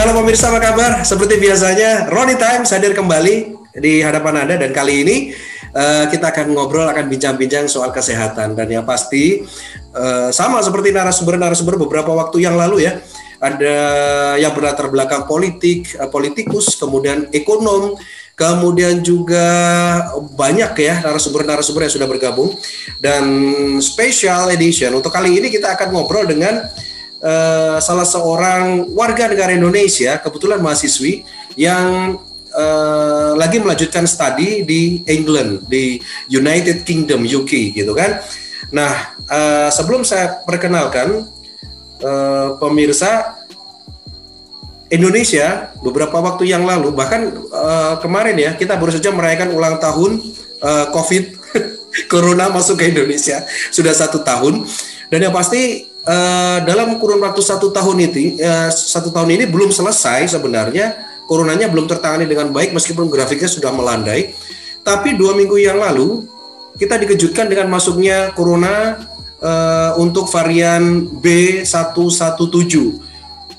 halo pemirsa, apa kabar? Seperti biasanya, Ronnie Times hadir kembali di hadapan Anda, dan kali ini kita akan ngobrol, akan bincang-bincang soal kesehatan. Dan yang pasti sama seperti narasumber beberapa waktu yang lalu ya, ada yang berlatar belakang politik, politikus, kemudian ekonom, kemudian juga banyak ya narasumber yang sudah bergabung. Dan special edition untuk kali ini kita akan ngobrol dengan salah seorang warga negara Indonesia, kebetulan mahasiswi yang lagi melanjutkan studi di England, di United Kingdom, UK gitu kan. Nah, sebelum saya perkenalkan pemirsa, Indonesia beberapa waktu yang lalu, bahkan kemarin ya, kita baru saja merayakan ulang tahun COVID Corona masuk ke Indonesia, sudah 1 tahun. Dan yang pasti dalam kurun waktu 1 tahun ini belum selesai sebenarnya, coronanya belum tertangani dengan baik meskipun grafiknya sudah melandai. Tapi 2 minggu yang lalu kita dikejutkan dengan masuknya corona untuk varian B117.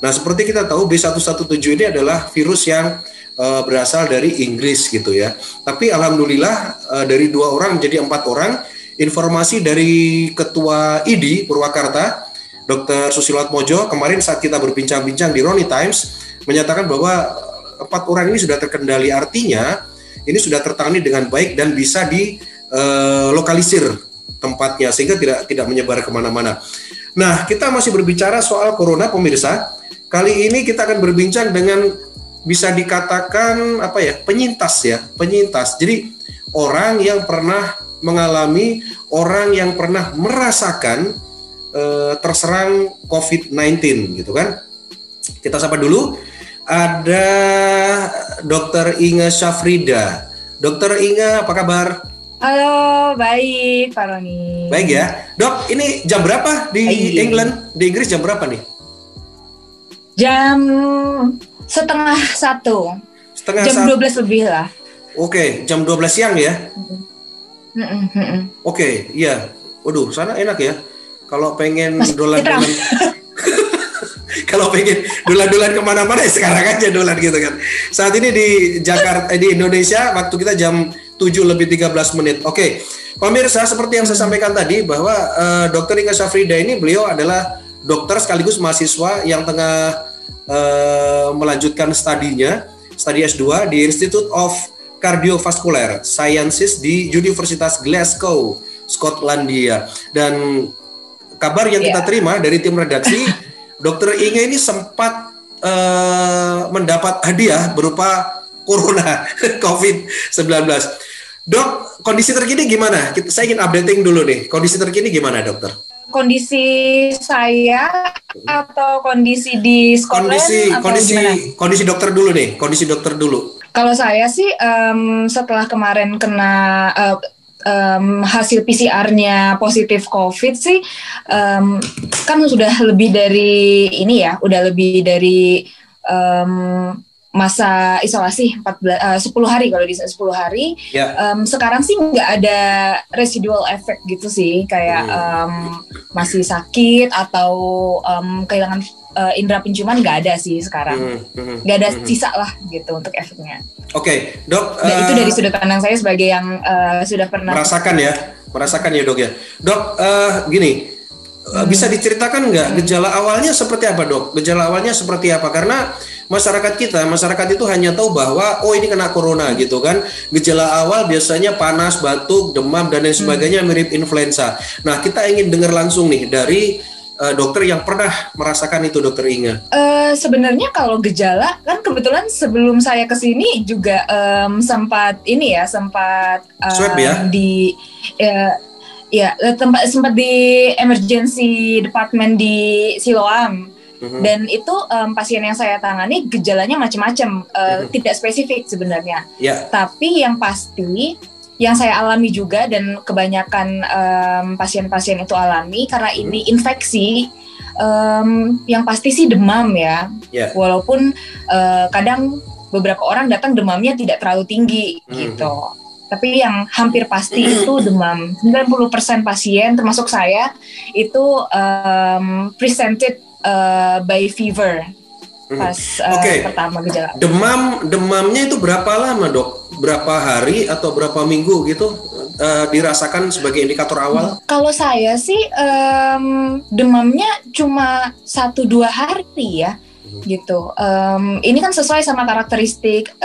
Nah, seperti kita tahu B117 ini adalah virus yang berasal dari Inggris gitu ya. Tapi alhamdulillah dari 2 orang menjadi 4 orang. Informasi dari Ketua ID Purwakarta, Dr. Susilowatmojo, kemarin saat kita berbincang-bincang di Ronnie Times, menyatakan bahwa 4 orang ini sudah terkendali, artinya ini sudah tertangani dengan baik dan bisa dilokalisir tempatnya sehingga tidak menyebar kemana-mana. Nah, kita masih berbicara soal corona pemirsa. Kali ini kita akan berbincang dengan bisa dikatakan penyintas. Jadi orang yang pernah mengalami, orang yang pernah merasakan terserang COVID-19 gitu kan. Kita sapa dulu, ada Dr. Inge Syafrida. Dr. Inge, apa kabar? Halo, baik Pak Roni. Baik ya. Dok, ini jam berapa di England? Di Inggris jam berapa nih? Jam 12:30. Jam 12 lebih lah. Oke, jam 12 siang ya? Oke, iya. Waduh, sana enak ya. Kalau pengen dolan-dolan kalau pengen dolan-dolan kemana-mana ya sekarang aja dolan gitu kan. Saat ini di Jakarta, di Indonesia, waktu kita jam 7:13. Oke, pemirsa, seperti yang saya sampaikan tadi bahwa Dr. Inge Syafrida ini, beliau adalah dokter sekaligus mahasiswa yang tengah melanjutkan studinya, studi S2 di Institute of Cardiovascular Sciences di Universitas Glasgow, Skotlandia. Dan kabar yang kita terima dari tim redaksi, Dr. Inge ini sempat mendapat hadiah berupa corona COVID-19. Dok, kondisi terkini gimana? Saya ingin updating dulu nih. Kondisi terkini gimana, dokter? Kondisi saya atau kondisi di Scotland kondisi dokter dulu nih. Kondisi dokter dulu. Kalau saya sih setelah kemarin kena hasil PCR-nya positif COVID sih, kan sudah lebih dari ini ya, udah lebih dari masa isolasi 10 hari kalau di 10 hari. Sekarang sih nggak ada residual effect gitu sih, kayak masih sakit atau kehilangan indera penciuman, nggak ada sih sekarang. Nggak ada sisa lah gitu untuk efeknya. Oke, dok. Dan itu dari sudut pandang saya sebagai yang sudah pernah merasakan ya dok ya. Dok, gini, bisa diceritakan nggak gejala awalnya seperti apa, dok? Gejala awalnya seperti apa? Karena masyarakat itu hanya tahu bahwa ini kena corona gitu kan. Gejala awal biasanya panas, batuk, demam dan lain sebagainya, mirip influenza. Nah, kita ingin dengar langsung nih dari dokter yang pernah merasakan itu, Dokter Inge. Sebenarnya kalau gejala kan kebetulan sebelum saya kesini juga sempat swab ya? Sempat di emergency department di Siloam. Dan itu pasien yang saya tangani gejalanya macam-macam, tidak spesifik sebenarnya. Tapi yang pasti yang saya alami juga dan kebanyakan pasien-pasien itu alami karena ini infeksi, yang pasti sih demam ya. Walaupun kadang beberapa orang datang demamnya tidak terlalu tinggi gitu. Tapi yang hampir pasti itu demam. 90% pasien termasuk saya itu presented by fever. pas pertama gejala. Demamnya itu berapa lama, Dok? Berapa hari atau berapa minggu gitu dirasakan sebagai indikator awal? Kalau saya sih demamnya cuma 1-2 hari ya. Gitu. Ini kan sesuai sama karakteristik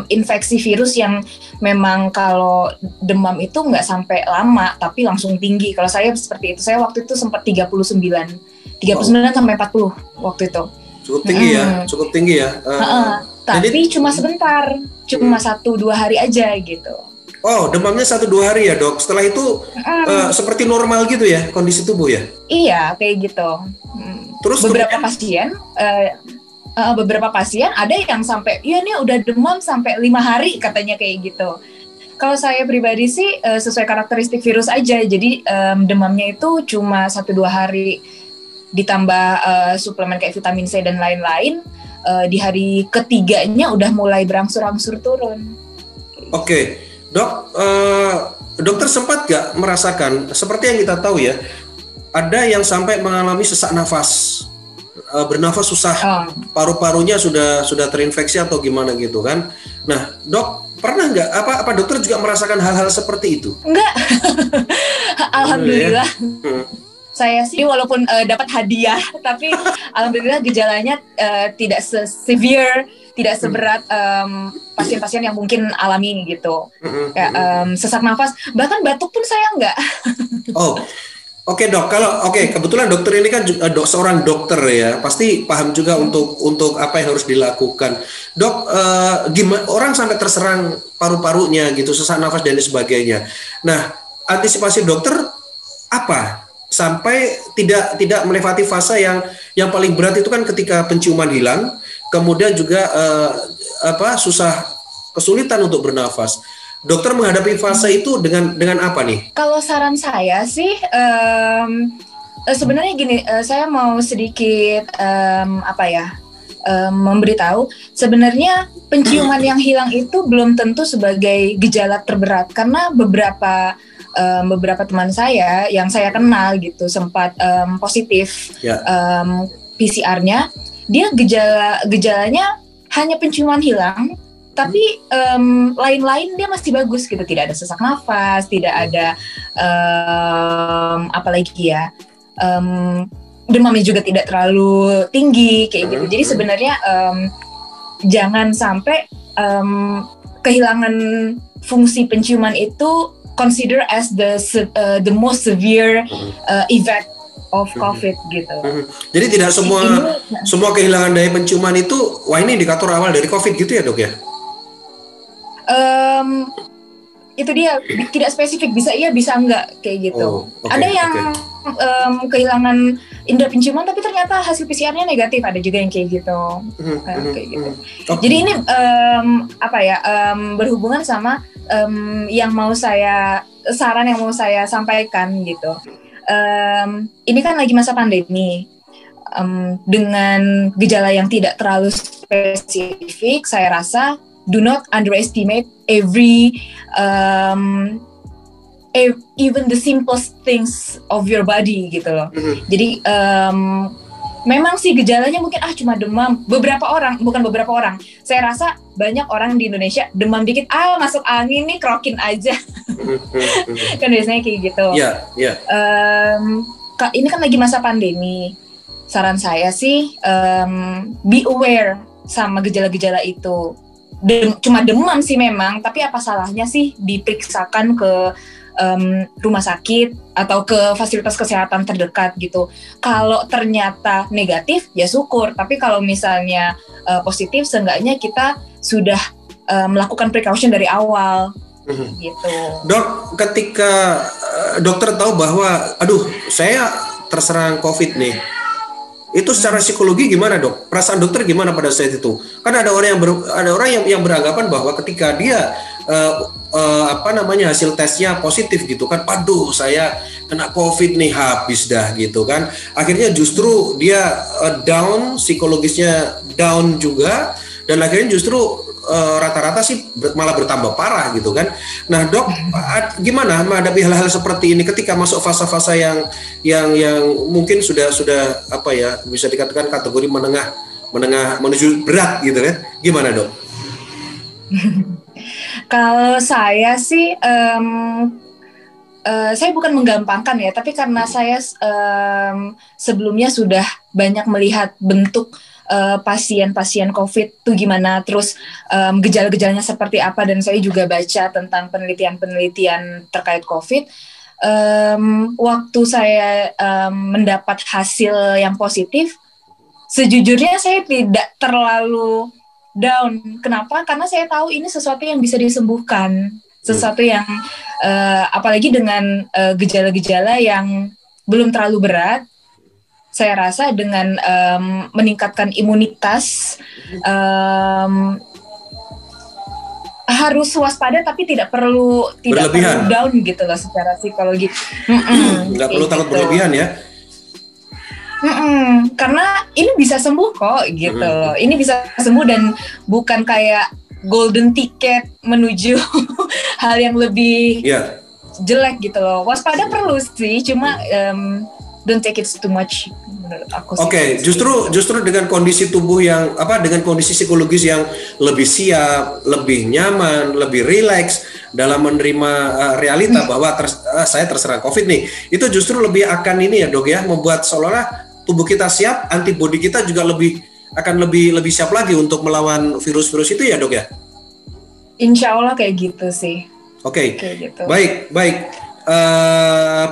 infeksi virus yang memang kalau demam itu nggak sampai lama tapi langsung tinggi. Kalau saya seperti itu. Saya waktu itu sempat 39 sampai 40 waktu itu. Cukup tinggi ya. Tapi jadi, cuma sebentar, cuma 1-2 hari aja gitu. Oh, demamnya 1-2 hari ya, Dok. Setelah itu seperti normal gitu ya kondisi tubuh ya? Iya, kayak gitu. Terus beberapa pasien ada yang sampai, iya nih udah demam sampai 5 hari katanya kayak gitu. Kalau saya pribadi sih sesuai karakteristik virus aja, jadi demamnya itu cuma 1-2 hari ditambah suplemen kayak vitamin C dan lain-lain. Di hari ketiganya udah mulai berangsur-angsur turun. Oke. Dok, dokter sempat gak merasakan seperti yang kita tahu ya, ada yang sampai mengalami sesak nafas, bernafas susah, paru-parunya sudah terinfeksi atau gimana gitu kan? Nah, Dok, pernah nggak apa dokter juga merasakan hal-hal seperti itu? Enggak, alhamdulillah. Saya sih walaupun dapat hadiah, tapi alhamdulillah gejalanya tidak severe, tidak seberat pasien-pasien yang mungkin alami gitu. Kayak sesak nafas, bahkan batuk pun saya enggak. Oh, oke, Dok. Kebetulan dokter ini kan seorang dokter ya, pasti paham juga untuk apa yang harus dilakukan. Dok, gimana orang sampai terserang paru-parunya gitu, sesak nafas dan sebagainya. Nah, antisipasi dokter apa? Sampai tidak melewati fase yang paling berat itu kan ketika penciuman hilang, kemudian juga kesulitan untuk bernafas. Dokter menghadapi fase itu dengan apa nih? Kalau saran saya sih sebenarnya gini, saya mau sedikit memberitahu sebenarnya penciuman yang hilang itu belum tentu sebagai gejala terberat, karena beberapa teman saya yang saya kenal gitu sempat positif PCR-nya, dia gejalanya hanya penciuman hilang, tapi lain-lain dia masih bagus gitu, tidak ada sesak nafas, tidak ada demamnya juga tidak terlalu tinggi kayak gitu. Jadi sebenarnya jangan sampai kehilangan fungsi penciuman itu consider as the most severe effect of COVID gitu. Jadi tidak semua kehilangan daya penciuman itu, wah ini indikator awal dari COVID gitu ya, Dok ya? Itu dia, tidak spesifik, bisa iya bisa enggak kayak gitu. Ada yang kehilangan indera penciuman tapi ternyata hasil PCR-nya negatif, ada juga yang kayak gitu. Kayak gitu. Jadi ini berhubungan sama saran yang mau saya sampaikan gitu. Ini kan lagi masa pandemi, dengan gejala yang tidak terlalu spesifik, saya rasa do not underestimate even the simplest things of your body gitu loh. Jadi memang sih gejalanya mungkin cuma demam. Bukan beberapa orang. Saya rasa banyak orang di Indonesia demam dikit, masuk angin nih, krokin aja. Kan biasanya kayak gitu. Iya. Ini kan lagi masa pandemi. Saran saya sih be aware sama gejala-gejala itu. Cuma demam sih memang, tapi apa salahnya sih diperiksakan ke rumah sakit atau ke fasilitas kesehatan terdekat gitu. Kalau ternyata negatif ya syukur, tapi kalau misalnya positif, seenggaknya kita sudah melakukan precaution dari awal gitu. Dok, ketika dokter tahu bahwa saya terserang COVID nih, itu secara psikologi gimana, Dok? Perasaan dokter gimana pada saat itu? Kan ada orang yang beranggapan bahwa ketika dia hasil tesnya positif gitu kan, saya kena COVID nih, habis dah gitu kan. Akhirnya justru dia down, psikologisnya down juga, dan akhirnya justru rata-rata sih malah bertambah parah gitu kan. Nah, Dok, gimana menghadapi hal-hal seperti ini ketika masuk fase-fase yang mungkin sudah bisa dikatakan kategori menengah menengah menuju berat gitu kan? Gimana dok? Kalau saya sih, saya bukan menggampangkan ya, tapi karena saya sebelumnya sudah banyak melihat bentuk pasien-pasien COVID itu gimana, terus gejala-gejalanya seperti apa, dan saya juga baca tentang penelitian-penelitian terkait COVID. Waktu saya mendapat hasil yang positif, sejujurnya saya tidak terlalu down. Kenapa? Karena saya tahu ini sesuatu yang bisa disembuhkan, sesuatu yang apalagi dengan gejala-gejala yang belum terlalu berat. Saya rasa dengan meningkatkan imunitas, harus waspada tapi tidak perlu down gitu loh secara psikologi. Nggak perlu takut berlebihan ya. Karena ini bisa sembuh kok gitu loh. Ini bisa sembuh dan bukan kayak golden ticket menuju hal yang lebih jelek gitu loh. Waspada perlu sih, cuma don't take it too much menurut aku sih. Oke, justru dengan kondisi tubuh yang dengan kondisi psikologis yang lebih siap, lebih nyaman, lebih rileks dalam menerima realita bahwa saya terserang COVID nih. Itu justru lebih akan ini ya dok ya, membuat seolah-olah tubuh kita siap, antibodi kita juga akan lebih siap lagi untuk melawan virus-virus itu ya dok ya? Insya Allah kayak gitu sih. Oke. Gitu. Baik.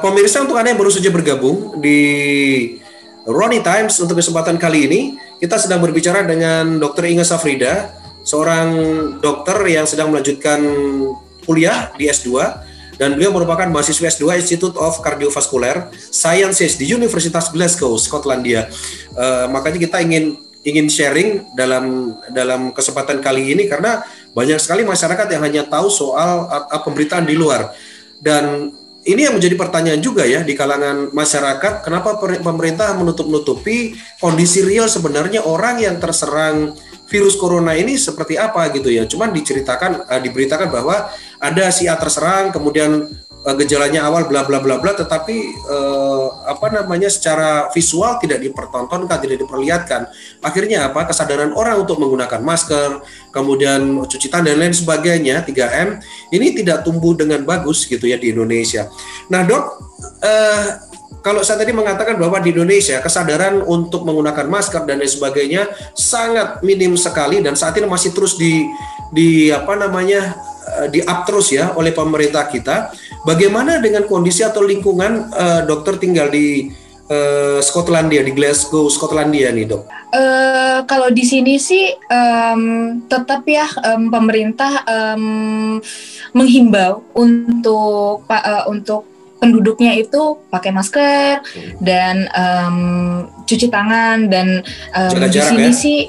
Pemirsa, untuk Anda yang baru saja bergabung di Ronnie Times untuk kesempatan kali ini, kita sedang berbicara dengan Dr. Inge Safrida, seorang dokter yang sedang melanjutkan kuliah di S2. Dan beliau merupakan mahasiswa S2 Institute of Cardiovascular Sciences di Universitas Glasgow, Skotlandia. Makanya kita ingin sharing dalam kesempatan kali ini karena banyak sekali masyarakat yang hanya tahu soal pemberitaan di luar. Dan ini yang menjadi pertanyaan juga ya di kalangan masyarakat, kenapa pemerintah menutup-nutupi kondisi real sebenarnya orang yang terserang virus corona ini seperti apa gitu ya. Cuman diberitakan bahwa ada si A terserang, kemudian gejalanya awal bla bla bla bla, tetapi secara visual tidak dipertontonkan, tidak diperlihatkan. Akhirnya kesadaran orang untuk menggunakan masker, kemudian cuci tangan dan lain sebagainya, 3M ini tidak tumbuh dengan bagus gitu ya di Indonesia. Nah dok, kalau saya tadi mengatakan bahwa di Indonesia kesadaran untuk menggunakan masker dan lain sebagainya sangat minim sekali, dan saat ini masih terus di-up terus ya oleh pemerintah kita. Bagaimana dengan kondisi atau lingkungan dokter tinggal di Skotlandia, di Glasgow, Skotlandia nih dok? Kalau di sini sih tetap ya pemerintah menghimbau untuk penduduknya itu pakai masker dan cuci tangan, dan di sini ya? Sih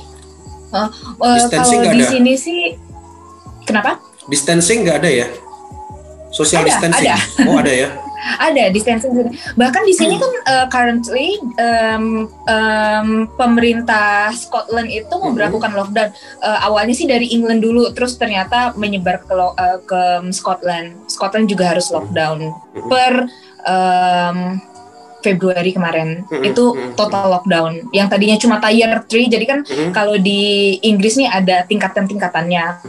kalau di sini sih kenapa? Distancing nggak ada ya? Social distancing? Ada. Oh ada ya? Ada distancing. Bahkan di sini kan currently pemerintah Scotland itu memberlakukan lockdown. Awalnya sih dari England dulu, terus ternyata menyebar ke Scotland. Scotland juga harus lockdown per Februari kemarin. Itu total lockdown. Yang tadinya cuma tier 3, jadi kan kalau di Inggris nih ada tingkatan-tingkatannya.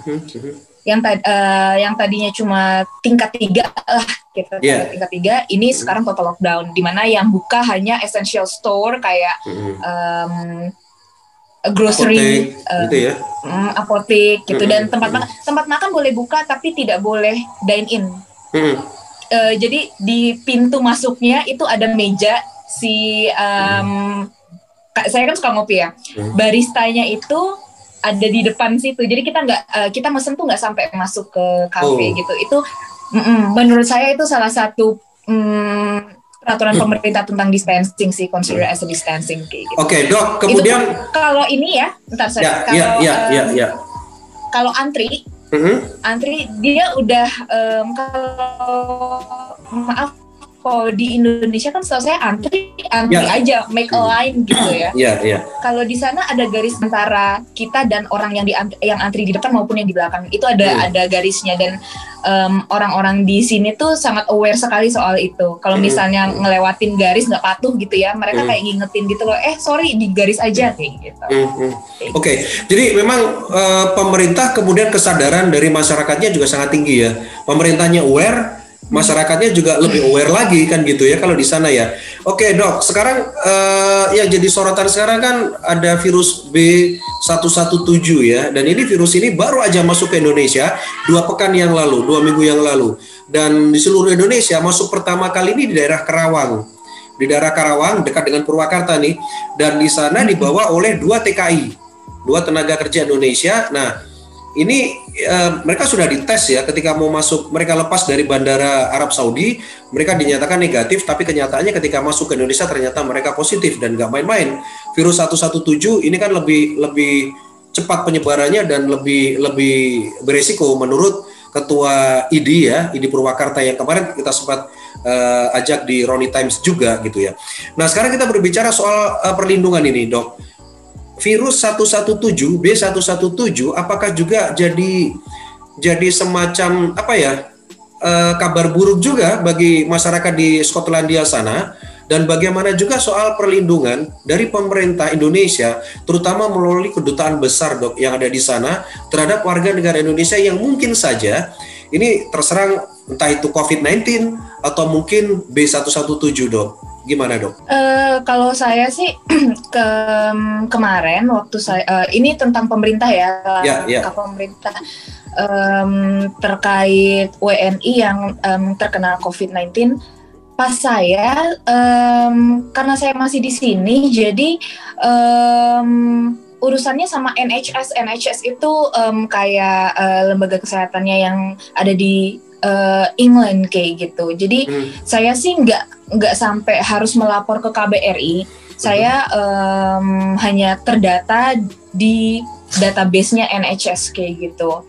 Yang tadinya cuma tingkat 3 lah, tingkat 3, ini sekarang total lockdown, di mana yang buka hanya essential store kayak grocery, apotek gitu, dan tempat makan boleh buka tapi tidak boleh dine in. Jadi di pintu masuknya itu ada meja saya kan suka ngopi ya, baristanya itu ada di depan situ, jadi kita mesen tuh nggak sampai masuk ke kafe gitu. Itu menurut saya itu salah satu peraturan pemerintah tentang distancing sih, consider as a distancing kayak gitu. Oke, dok, kemudian kalau ini ya, kalau antri dia udah kalau maaf kalau di Indonesia kan setahu saya antri aja, make a line gitu ya. Kalau di sana ada garis antara kita dan orang yang antri di depan maupun yang di belakang. Itu ada garisnya, dan orang-orang di sini tuh sangat aware sekali soal itu. Kalau misalnya ngelewatin garis nggak patuh gitu ya, mereka kayak ngingetin gitu loh, sorry di garis aja kayak gitu. Oke. Jadi memang pemerintah kemudian kesadaran dari masyarakatnya juga sangat tinggi ya. Pemerintahnya aware, masyarakatnya juga lebih aware lagi kan gitu ya kalau di sana ya. Oke Dok, sekarang yang jadi sorotan sekarang kan ada virus B117 ya, dan ini virus ini baru aja masuk ke Indonesia 2 minggu yang lalu, dan di seluruh Indonesia masuk pertama kali ini di daerah Karawang. Di daerah Karawang dekat dengan Purwakarta nih, dan di sana dibawa oleh 2 TKI, 2 tenaga kerja Indonesia. Nah, ini mereka sudah dites ya ketika mau masuk, mereka lepas dari bandara Arab Saudi, mereka dinyatakan negatif, tapi kenyataannya ketika masuk ke Indonesia ternyata mereka positif, dan nggak main-main. Virus 117 ini kan lebih cepat penyebarannya dan lebih beresiko menurut Ketua ID Purwakarta yang kemarin kita sempat ajak di Roni Times juga gitu ya. Nah sekarang kita berbicara soal perlindungan ini Dok. Virus B117 apakah juga jadi semacam kabar buruk juga bagi masyarakat di Skotlandia sana, dan bagaimana juga soal perlindungan dari pemerintah Indonesia terutama melalui kedutaan besar Dok yang ada di sana terhadap warga negara Indonesia yang mungkin saja ini terserang entah itu COVID-19 atau mungkin B117 Dok. Gimana Dok? Kalau saya sih kemarin waktu saya ini tentang pemerintah pemerintah terkait WNI yang terkena COVID-19. Pas saya karena saya masih di sini, jadi urusannya sama NHS. NHS itu kayak lembaga kesehatannya yang ada di England kayak gitu. Jadi saya sih nggak sampai harus melapor ke KBRI. Saya hanya terdata di database-nya NHS kayak gitu.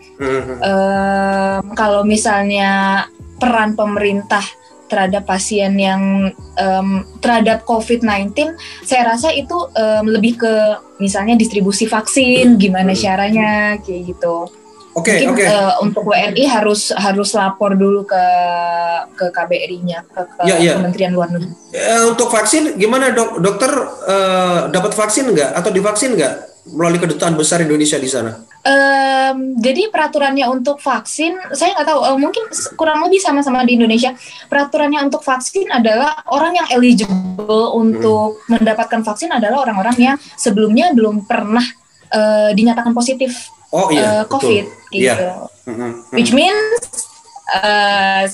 Kalau misalnya peran pemerintah terhadap pasien yang terhadap COVID-19, saya rasa itu lebih ke misalnya distribusi vaksin, gimana caranya kayak gitu. Mungkin untuk WNI harus lapor dulu ke KBRI-nya, ke Kementerian Luar Negeri. Untuk vaksin gimana Dok? Dokter dapat vaksin nggak atau divaksin nggak melalui kedutaan besar Indonesia di sana? Jadi peraturannya untuk vaksin, saya nggak tahu, mungkin kurang lebih sama-sama di Indonesia. Peraturannya untuk vaksin adalah orang yang eligible untuk mendapatkan vaksin adalah orang-orang yang sebelumnya belum pernah dinyatakan positif COVID gitu. Which means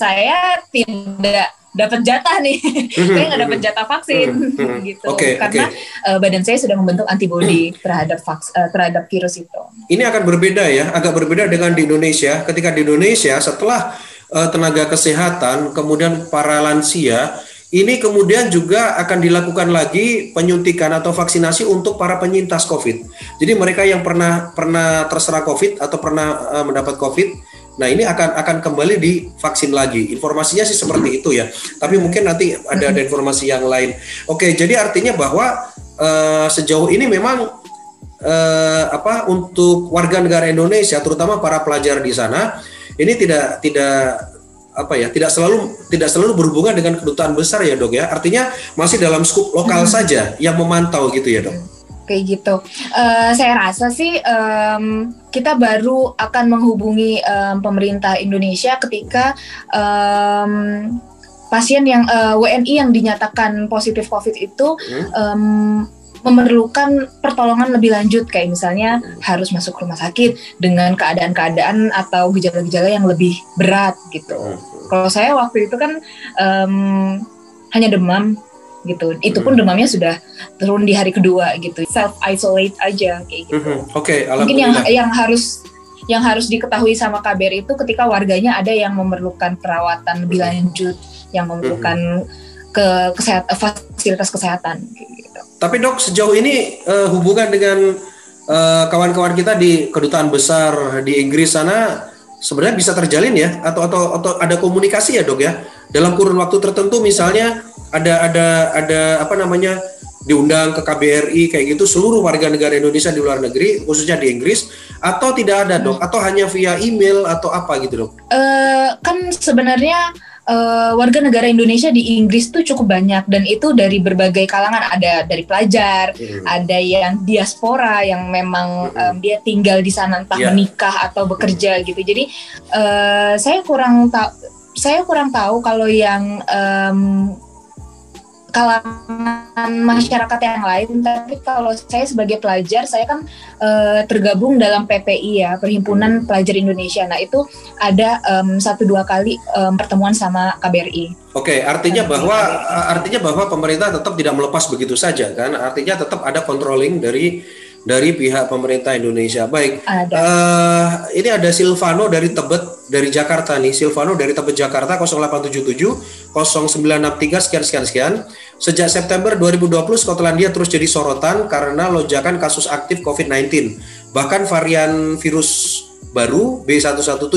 saya tidak dapat jatah nih, saya nggak dapat jatah vaksin gitu, karena badan saya sudah membentuk antibodi terhadap virus itu. Ini akan berbeda ya, agak berbeda dengan di Indonesia. Ketika di Indonesia setelah tenaga kesehatan, kemudian para lansia, ini kemudian juga akan dilakukan lagi penyuntikan atau vaksinasi untuk para penyintas COVID. Jadi mereka yang pernah terserang COVID atau pernah mendapat COVID, nah ini akan kembali divaksin lagi. Informasinya sih seperti itu ya. Tapi mungkin nanti ada informasi yang lain. Oke, jadi artinya bahwa sejauh ini memang untuk warga negara Indonesia, terutama para pelajar di sana, ini tidak selalu berhubungan dengan kedutaan besar ya Dok ya. Artinya masih dalam skup lokal saja yang memantau gitu ya Dok. Kayak gitu. Saya rasa sih kita baru akan menghubungi pemerintah Indonesia ketika pasien yang WNI yang dinyatakan positif COVID itu memerlukan pertolongan lebih lanjut, kayak misalnya harus masuk rumah sakit dengan keadaan-keadaan atau gejala-gejala yang lebih berat gitu. Kalau saya waktu itu kan hanya demam gitu. Itu pun demamnya sudah turun di hari kedua gitu. Self isolate aja kayak gitu. Mungkin yang harus diketahui sama KBRI itu ketika warganya ada yang memerlukan perawatan lebih lanjut, yang memerlukan fasilitas kesehatan gitu. Tapi Dok, sejauh ini hubungan dengan kawan-kawan kita di kedutaan besar di Inggris sana sebenarnya bisa terjalin ya, atau ada komunikasi ya Dok ya dalam kurun waktu tertentu, misalnya ada apa namanya, diundang ke KBRI kayak gitu seluruh warga negara Indonesia di luar negeri, khususnya di Inggris, atau tidak ada, Dok? Atau hanya via email atau apa gitu, Dok? Kan sebenarnya warga negara Indonesia di Inggris tuh cukup banyak, dan itu dari berbagai kalangan, ada dari pelajar, ada yang diaspora yang memang dia tinggal di sana entah menikah atau bekerja gitu. Jadi saya kurang tahu kalau yang kalangan masyarakat yang lain, tapi kalau saya sebagai pelajar, saya kan tergabung dalam PPI ya, Perhimpunan Pelajar Indonesia. Nah itu ada 1-2 kali pertemuan sama KBRI. Oke, artinya bahwa pemerintah tetap tidak melepas begitu saja kan? Artinya tetap ada controlling dari pihak pemerintah Indonesia. Baik, ini ada Silvano dari Tebet, dari Jakarta nih. Silvano dari Tebet, Jakarta, 0877 0963 sekian. Sejak September 2020, Skotlandia terus jadi sorotan karena lonjakan kasus aktif COVID-19. Bahkan varian virus baru B117.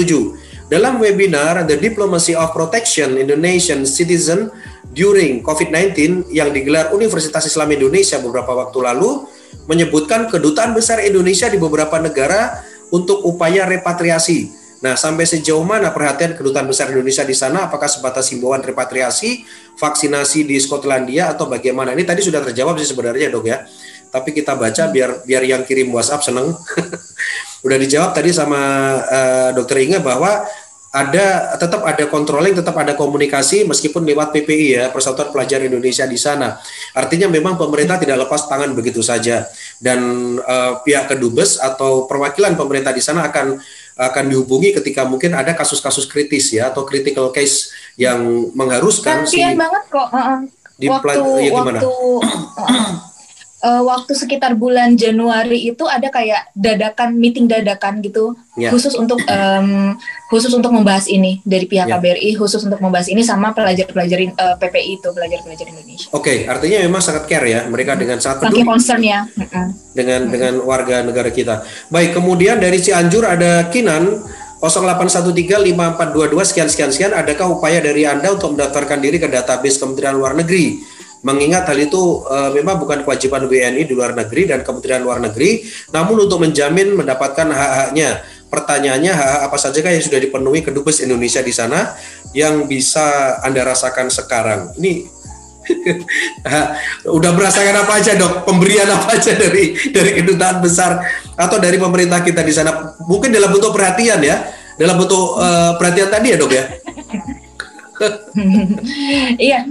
Dalam webinar The Diplomacy of Protection Indonesian Citizen During COVID-19 yang digelar Universitas Islam Indonesia beberapa waktu lalu, menyebutkan kedutaan besar Indonesia di beberapa negara untuk upaya repatriasi. Nah, sampai sejauh mana perhatian kedutaan besar Indonesia di sana? Apakah sebatas himbauan repatriasi, vaksinasi di Skotlandia, atau bagaimana? Ini tadi sudah terjawab sih sebenarnya, Dok ya. Tapi kita baca biar yang kirim WhatsApp seneng. Udah dijawab tadi sama Dr. Inge bahwa tetap ada controlling, tetap ada komunikasi meskipun lewat PPI ya, Persatuan Pelajar Indonesia di sana. Artinya memang pemerintah tidak lepas tangan begitu saja, dan pihak kedubes atau perwakilan pemerintah di sana akan dihubungi ketika mungkin ada kasus-kasus kritis ya, atau critical case yang mengharuskan banget kok. Waktu sekitar bulan Januari itu ada kayak meeting dadakan gitu, khusus untuk membahas ini dari pihak KBRI, khusus untuk membahas ini sama pelajar-pelajar PPI itu, pelajar-pelajar Indonesia. Oke, artinya memang sangat care ya, mereka dengan sangat peduli concern ya dengan warga negara kita. Baik, kemudian dari Cianjur ada Kinan 08135422 sekian. Adakah upaya dari Anda untuk mendaftarkan diri ke database Kementerian Luar Negeri? Mengingat hal itu memang bukan kewajiban WNI di luar negeri dan Kementerian Luar Negeri, namun untuk menjamin mendapatkan hak-haknya. Pertanyaannya, hak apa saja yang sudah dipenuhi kedubes Indonesia di sana yang bisa Anda rasakan sekarang? Ini udah merasakan apa aja, Dok? Pemberian apa aja dari kedutaan besar atau dari pemerintah kita di sana? Mungkin dalam bentuk perhatian ya, dalam bentuk perhatian tadi ya, Dok ya. Iya,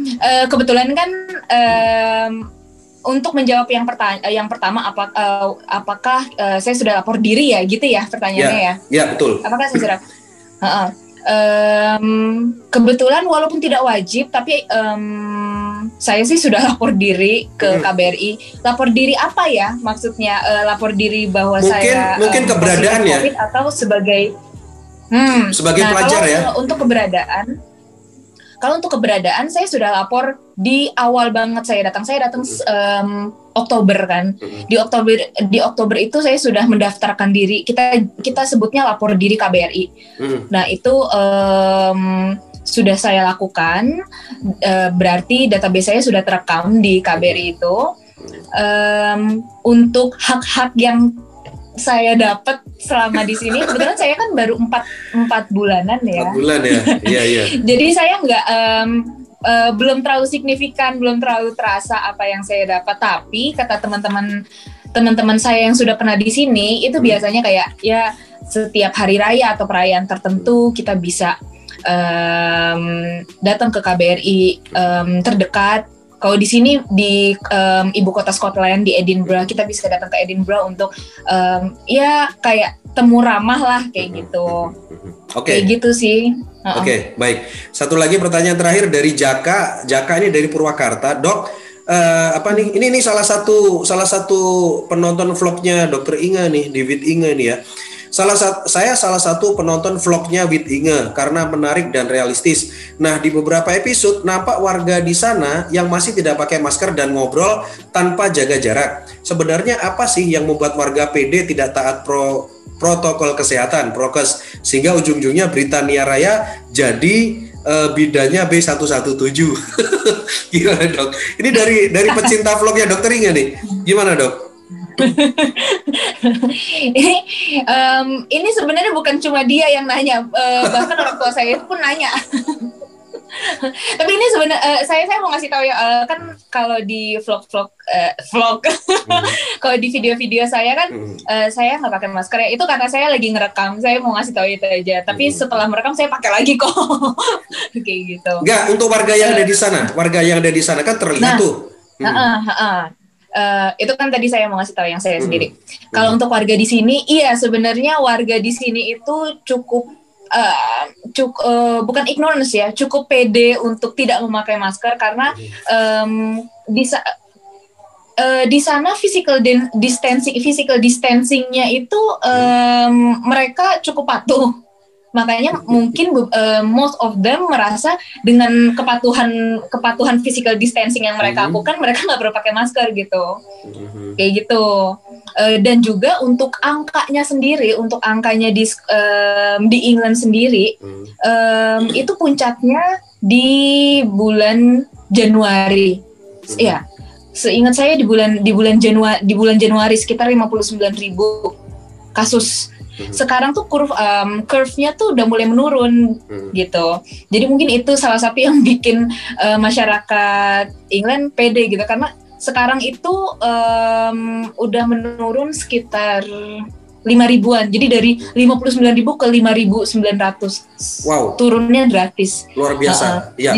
kebetulan kan untuk menjawab yang pertama, apakah saya sudah lapor diri ya, gitu ya pertanyaannya ya? Ya, betul. Apakah saya sudah? Kebetulan walaupun tidak wajib, tapi saya sih sudah lapor diri ke KBRI. Lapor diri apa ya? Maksudnya lapor diri bahwa saya mungkin keberadaan ya? Atau sebagai pelajar ya? Kalau untuk keberadaan saya sudah lapor di awal banget saya datang. Oktober kan. Di Oktober itu saya sudah mendaftarkan diri. Kita sebutnya lapor diri KBRI. Nah, itu sudah saya lakukan. Berarti database saya sudah terekam di KBRI itu. Untuk hak-hak yang saya dapat selama di sini, kebetulan saya kan baru 4 bulanan ya. 4 bulan ya, iya. Jadi saya belum terlalu signifikan, belum terlalu terasa apa yang saya dapat. Tapi kata teman-teman saya yang sudah pernah di sini, itu biasanya kayak ya setiap hari raya atau perayaan tertentu kita bisa datang ke KBRI terdekat. Kalau di sini di ibu kota Scotland di Edinburgh, kita bisa datang ke Edinburgh untuk ya kayak temu ramah lah kayak gitu. Oke. Kayak gitu sih. Oke, baik. Satu lagi pertanyaan terakhir dari Jaka. Jaka ini dari Purwakarta, Dok. Apa nih? Ini salah satu penonton vlognya Dr. Inge nih, David Inge nih ya. Saya salah satu penonton vlognya with Inge karena menarik dan realistis. Nah, di beberapa episode nampak warga di sana yang masih tidak pakai masker dan ngobrol tanpa jaga jarak. Sebenarnya apa sih yang membuat warga PD tidak taat protokol kesehatan, prokes, sehingga ujung-ujungnya Britania Raya jadi bidannya B117. Gimana dok? Ini dari pecinta vlognya Dokter Inge nih. Gimana dok? Ini sebenarnya bukan cuma dia yang nanya, bahkan orang tua saya pun nanya. Tapi ini sebenarnya saya mau ngasih tahu ya, kan kalau di vlog kalau di video-video saya kan saya nggak pakai masker ya, itu karena saya lagi ngerekam. Saya mau ngasih tahu itu aja, tapi setelah merekam saya pakai lagi kok. Kayak gitu. Enggak, untuk warga yang ada di sana kan terlihat tuh. Itu kan tadi saya mau ngasih tahu yang saya sendiri. Kalau untuk warga di sini, iya sebenarnya warga di sini itu cukup bukan ignorance ya, cukup pede untuk tidak memakai masker karena di sana physical distancingnya itu mereka cukup patuh. Makanya mungkin most of them merasa dengan kepatuhan physical distancing yang mereka lakukan, mereka nggak perlu pakai masker gitu. Kayak gitu. Dan juga untuk angkanya di England sendiri, itu puncaknya di bulan Januari. Ya, seingat saya di bulan Januari sekitar 59.000 kasus. Sekarang tuh curve-nya tuh udah mulai menurun gitu. Jadi mungkin itu salah satu yang bikin masyarakat England pede gitu, karena sekarang itu udah menurun sekitar 5.000-an. Jadi dari 59.000 ke 5.900. Wow. Turunnya drastis. Luar biasa. Ya.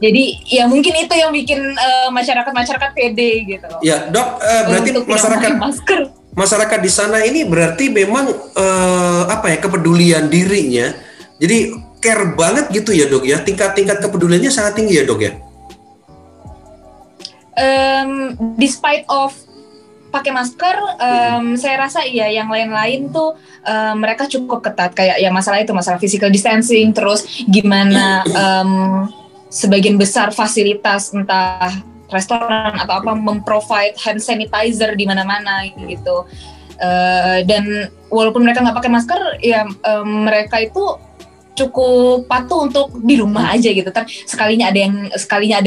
Jadi ya mungkin itu yang bikin masyarakat pede gitu. Ya, Dok, berarti masyarakat di sana ini berarti memang kepedulian dirinya. Jadi care banget gitu ya, Dok ya. Tingkat kepeduliannya sangat tinggi ya, Dok ya. Despite of pakai masker, saya rasa iya yang lain-lain tuh mereka cukup ketat, kayak ya masalah physical distancing, terus gimana sebagian besar fasilitas entah restoran atau apa memprovide hand sanitizer di mana-mana gitu. Dan walaupun mereka nggak pakai masker, ya mereka itu cukup patuh untuk di rumah aja gitu. Tapi sekalinya ada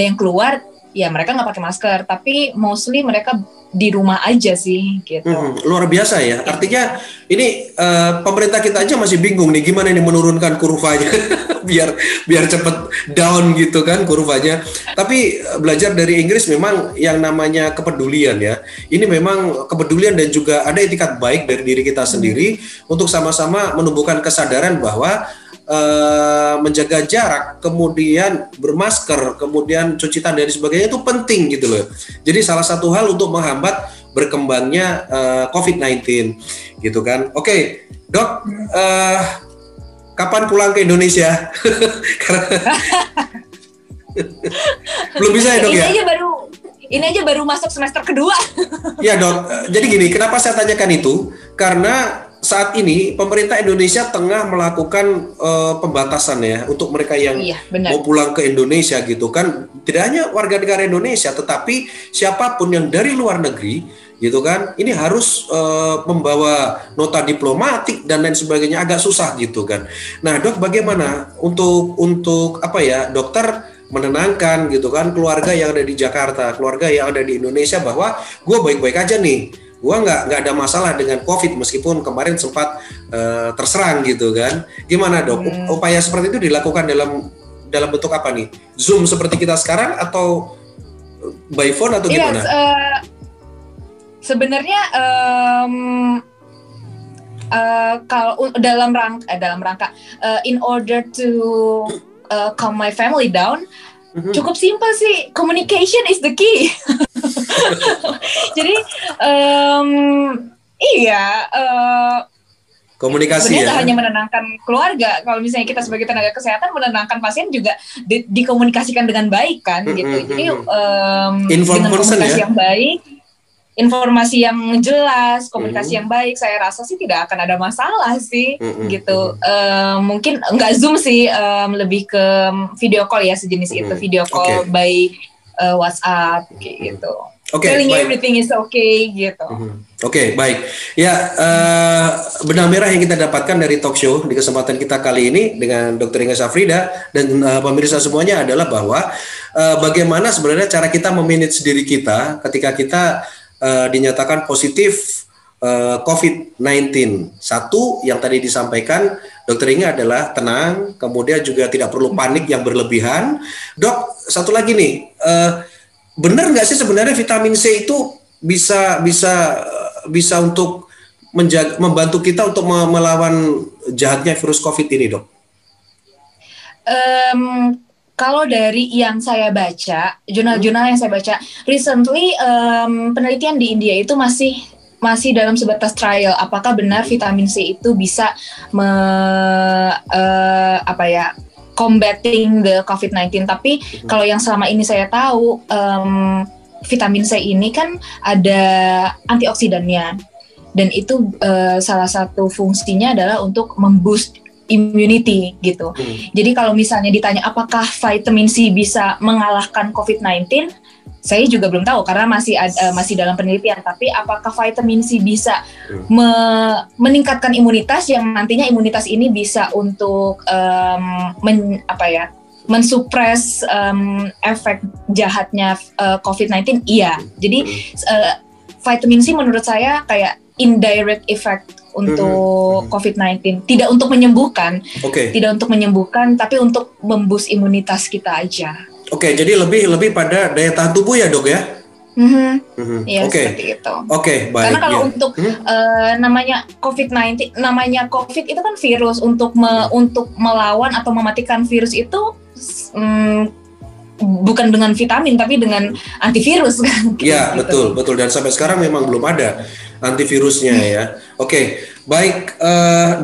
yang keluar, ya mereka nggak pakai masker. Tapi mostly mereka di rumah aja sih gitu. Luar biasa ya. Artinya ini pemerintah kita aja masih bingung nih gimana nih menurunkan kurvanya biar cepet down gitu kan kurvanya. Tapi belajar dari Inggris memang yang namanya kepedulian ya. Ini memang kepedulian dan juga ada etikat baik dari diri kita sendiri untuk sama-sama menumbuhkan kesadaran bahwa menjaga jarak, kemudian bermasker, kemudian cuci tangan dan sebagainya itu penting gitu loh. Jadi salah satu hal untuk menghambat berkembangnya COVID-19 gitu kan. Oke, Dok, kapan pulang ke Indonesia? Belum bisa ya, Dok ya? Ini aja baru masuk semester kedua. Ya, Dok. Jadi gini, kenapa saya tanyakan itu? Karena saat ini pemerintah Indonesia tengah melakukan pembatasan ya untuk mereka yang mau pulang ke Indonesia gitu kan. Tidak hanya warga negara Indonesia, tetapi siapapun yang dari luar negeri gitu kan, ini harus membawa nota diplomatik dan lain sebagainya, agak susah gitu kan. Nah, Dok, bagaimana untuk apa ya, dokter menenangkan gitu kan keluarga yang ada di Jakarta, keluarga yang ada di Indonesia bahwa gue baik-baik aja nih. Gua nggak ada masalah dengan COVID meskipun kemarin sempat terserang gitu kan. Gimana, Dok? Upaya seperti itu dilakukan dalam bentuk apa nih? Zoom seperti kita sekarang atau by phone atau gimana? Sebenarnya kalau dalam rangka in order to calm my family down, cukup simpel sih, communication is the key. Jadi komunikasi sebenarnya ya. Hanya menenangkan keluarga. Kalau misalnya kita sebagai tenaga kesehatan menenangkan pasien juga dikomunikasikan dengan baik kan gitu. Jadi dengan komunikasi yang baik, informasi yang jelas, komunikasi yang baik, saya rasa sih tidak akan ada masalah sih gitu. Mungkin nggak Zoom sih, lebih ke video call ya, sejenis itu, video call by WhatsApp kayak gitu. telling everything is okay gitu. Oke, baik. Ya, benang merah yang kita dapatkan dari talk show di kesempatan kita kali ini dengan Dr. Inge Safrida dan pemirsa semuanya adalah bahwa bagaimana sebenarnya cara kita memanage diri kita ketika kita dinyatakan positif COVID-19. Satu yang tadi disampaikan Dr. Inge adalah tenang, kemudian juga tidak perlu panik yang berlebihan. Dok, satu lagi nih, benar nggak sih sebenarnya vitamin C itu bisa untuk membantu kita untuk melawan jahatnya virus COVID ini, Dok? Kalau dari yang saya baca, jurnal-jurnal yang saya baca, recently penelitian di India itu masih dalam sebatas trial. Apakah benar vitamin C itu bisa combating the COVID-19? Tapi kalau yang selama ini saya tahu, vitamin C ini kan ada antioksidannya, dan itu salah satu fungsinya adalah untuk memboost immunity gitu. Jadi kalau misalnya ditanya apakah vitamin C bisa mengalahkan COVID-19, saya juga belum tahu karena masih dalam penelitian. Tapi apakah vitamin C bisa meningkatkan imunitas yang nantinya imunitas ini bisa untuk mensupres efek jahatnya COVID-19? Iya. Jadi vitamin C menurut saya kayak indirect effect untuk COVID-19, tidak untuk menyembuhkan, tapi untuk memboost imunitas kita aja. Oke, jadi lebih pada daya tahan tubuh ya, Dok ya? Iya, seperti itu. Baik. Karena kalau untuk namanya COVID-19, namanya COVID itu kan virus, untuk melawan atau mematikan virus itu bukan dengan vitamin tapi dengan antivirus kan. Iya, betul. Dan sampai sekarang memang belum ada antivirusnya ya. Oke, baik,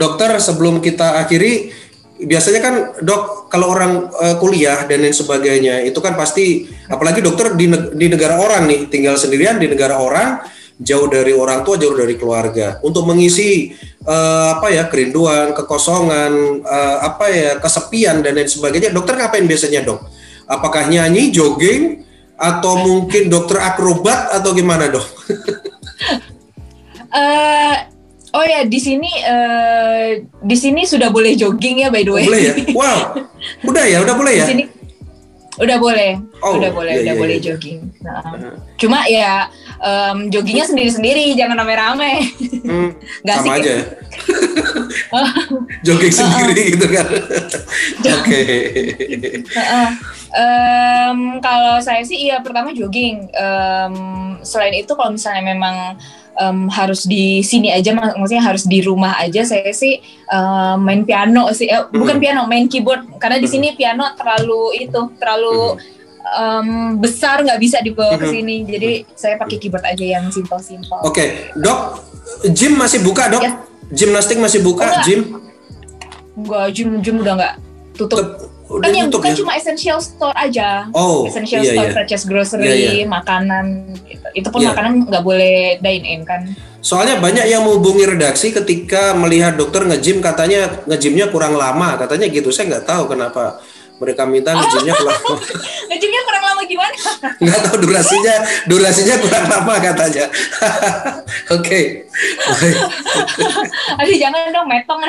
dokter, sebelum kita akhiri, biasanya kan Dok, kalau orang kuliah dan lain sebagainya itu kan pasti, apalagi dokter di negara orang nih, tinggal sendirian di negara orang, jauh dari orang tua, jauh dari keluarga, untuk mengisi kerinduan, kekosongan, kesepian dan lain sebagainya. Dokter ngapain biasanya, Dok? Apakah nyanyi, jogging, atau mungkin dokter akrobat atau gimana, Dok? Di sini sudah boleh jogging ya, by the way. Boleh ya? Wow, udah boleh ya? Di sini udah boleh, boleh jogging. Cuma ya joggingnya sendiri-sendiri, jangan rame-rame. Gak sama asik aja. Jogging sendiri gitu kan? Oke. Kalau saya sih pertama jogging. Selain itu kalau misalnya memang harus di sini aja, maksudnya harus di rumah aja, saya sih main piano sih, bukan piano, main keyboard, karena di sini piano terlalu besar, nggak bisa dibawa ke sini, jadi saya pakai keyboard aja yang simpel-simpel. Oke. Dok, gym masih buka, Dok? Ya. Gimnastik masih buka? Gym? Enggak, gym udah nggak, tutup. Kan yang bukan cuma essential store aja, essential store such as grocery, makanan, gitu. Itu pun makanan nggak boleh dine in kan. Soalnya banyak yang menghubungi redaksi ketika melihat dokter nge-gym, katanya nge-gymnya kurang lama, katanya gitu. Saya nggak tahu kenapa mereka minta nge-gymnya kurang lama. Nge-gymnya kurang lama gimana? Nggak tahu, durasinya kurang lama katanya. Oke. Aduh, jangan dong, metong.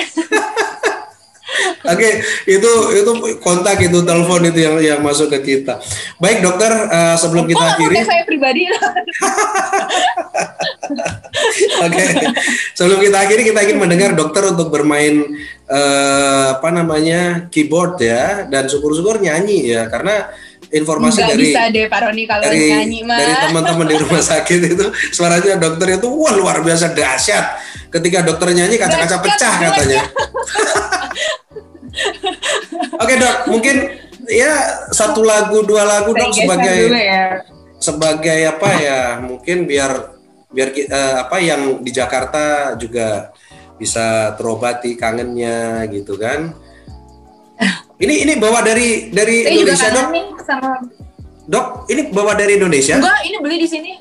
Oke, itu kontak, itu telepon itu yang masuk ke kita. Baik, dokter, sebelum kita akhiri. Kontak saya pribadi. Oke, sebelum kita akhiri, kita ingin mendengar dokter untuk bermain keyboard ya, dan syukur-syukur nyanyi ya, karena informasi nggak bisa deh Pak Roni kalau nyanyi mah. Dari teman-teman di rumah sakit itu suaranya dokter itu luar biasa dahsyat. Ketika dokter nyanyi kaca-kaca pecah katanya. Oke, Dok, mungkin ya 1 lagu 2 lagu, Dok, sebagai apa ya, mungkin biar yang di Jakarta juga bisa terobati kangennya gitu kan. Ini bawa dari Indonesia, Dok? Dok, ini bawa dari Indonesia? Enggak, ini beli di sini.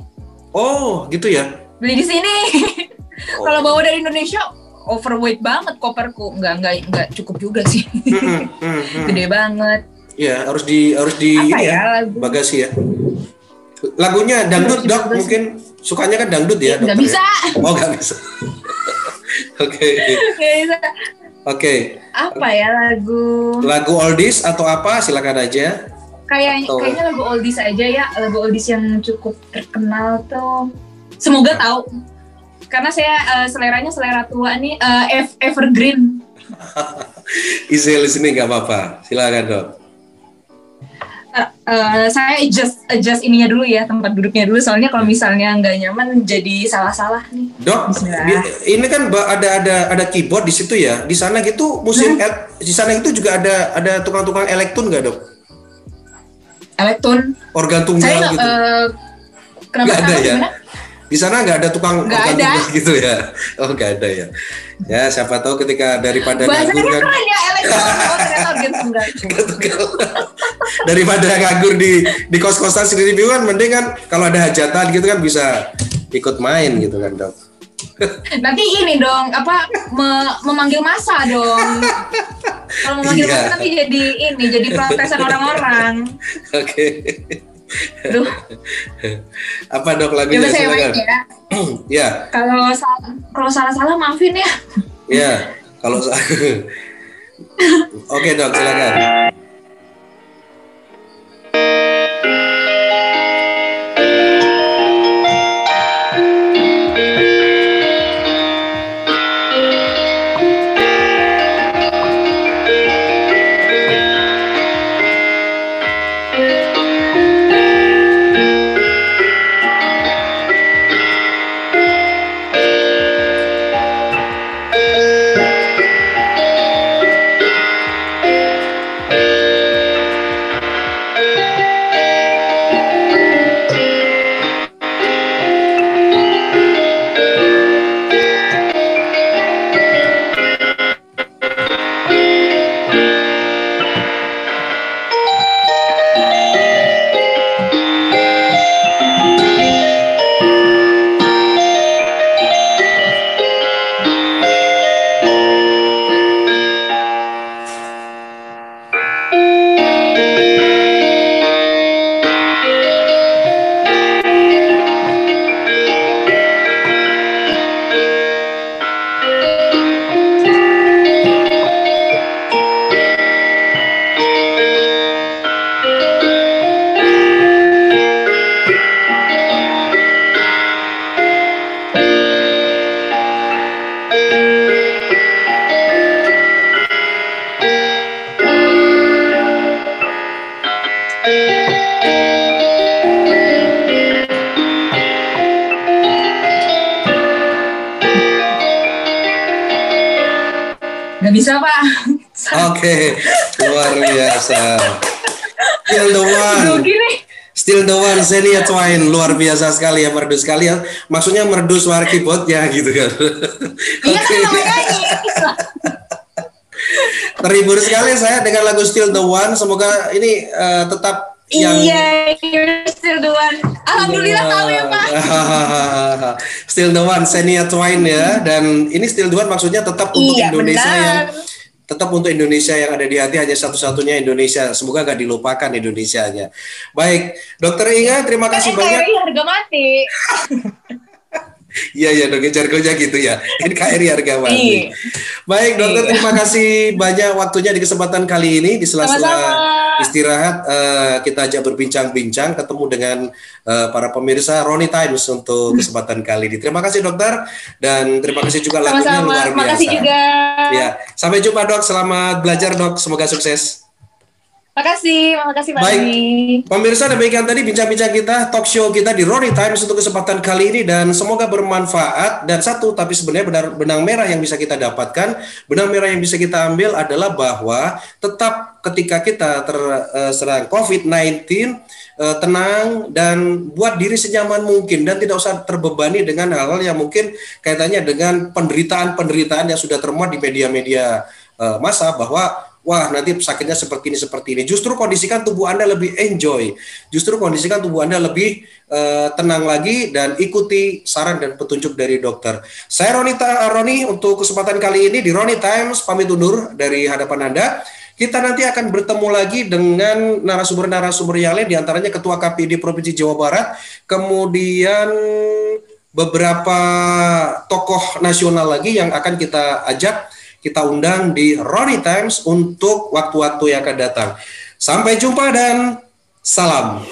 Oh, gitu ya? Beli di sini. Kalau bawa dari Indonesia overweight banget koperku. Enggak cukup juga sih. Gede banget. Ya, harus di ini ya, bagasi ya. Lagunya dangdut dok, mungkin sukanya kan dangdut ya dokter? Nggak bisa. Ya? Oh nggak bisa. Oke. Nggak bisa. Oke. Apa ya lagu? Lagu oldies atau apa? Silakan aja. Kayaknya lagu oldies aja ya, lagu oldies yang cukup terkenal tuh. Semoga tahu. Karena saya seleranya selera tua nih, evergreen. Easy listening nggak apa-apa. Silakan dok. Saya adjust ininya dulu ya, tempat duduknya dulu, soalnya kalau misalnya nggak nyaman jadi salah-salah nih. Dok, ini kan ada keyboard di situ ya. Di sana gitu di sana itu juga ada tukang-tukang elektron nggak dok? Elektron. Organ tunggal gitu. Kenapa nggak ada ya? Gimana? Di sana nggak ada tukang nggak organ ada. tunggal gitu ya? Oh nggak ada ya? Ya siapa tahu ketika daripada bahasanya nganggur kan. Keren ya elektron. Oh ternyata organ tunggal. Daripada nganggur di kos-kosan sendiri kan mending kan kalau ada hajatan gitu kan bisa ikut main gitu kan dok. Nanti ini dong memanggil masa dong. Kalau memanggil masa nanti jadi protesan orang-orang. Oke. Duh. Apa dok lagunya? Coba saya main ya. Ya. Kalau salah-salah maafin ya. Ya. Kalau Oke dok silakan. Gak bisa pak. Oke, luar biasa. Still the one. Still the one, Shania Twain. Luar biasa sekali ya, merdu sekali ya. Maksudnya merdu suara keyboardnya gitu kan. Iya kan namanya. Terhibur sekali saya dengan lagu Still the One. Semoga ini tetap Iya, you're still the one. Alhamdulillah tahu ya Pak. Still the one, Shania Twain ya. Dan ini Still the one maksudnya tetap untuk Indonesia yang ada di hati, hanya satu-satunya Indonesia. Semoga gak dilupakan Indonesianya. Baik, Dokter Inga, terima kasih banyak. Harga mati. Iya dok, jargonnya gitu ya. NKRI harga mati. Baik dokter, terima kasih banyak waktunya di kesempatan kali ini. Di sela-sela istirahat kita ajak berbincang-bincang, ketemu dengan para pemirsa Roni Times untuk kesempatan kali ini. Terima kasih dokter, dan terima kasih juga lagunya luar biasa. Terima kasih juga. Ya, sampai jumpa dok. Selamat belajar dok. Semoga sukses. Makasih Pak. Baik, pemirsa, demikian tadi bincang-bincang kita, talk show kita di Roni Times untuk kesempatan kali ini, dan semoga bermanfaat. Dan satu, tapi sebenarnya benang merah yang bisa kita dapatkan, benang merah yang bisa kita ambil adalah bahwa tetap ketika kita terserang COVID-19, tenang dan buat diri senyaman mungkin, dan tidak usah terbebani dengan hal-hal yang mungkin kaitannya dengan penderitaan yang sudah termuat di media-media massa, bahwa wah nanti sakitnya seperti ini. Justru kondisikan tubuh Anda lebih enjoy. Justru kondisikan tubuh Anda lebih tenang lagi, dan ikuti saran dan petunjuk dari dokter. Saya Roni untuk kesempatan kali ini di Roni Times pamit undur dari hadapan Anda. Kita nanti akan bertemu lagi dengan narasumber-narasumber yang lain, diantaranya Ketua KPD Provinsi Jawa Barat, kemudian beberapa tokoh nasional lagi yang akan kita ajak, kita undang di Roni Times untuk waktu-waktu yang akan datang. Sampai jumpa dan salam.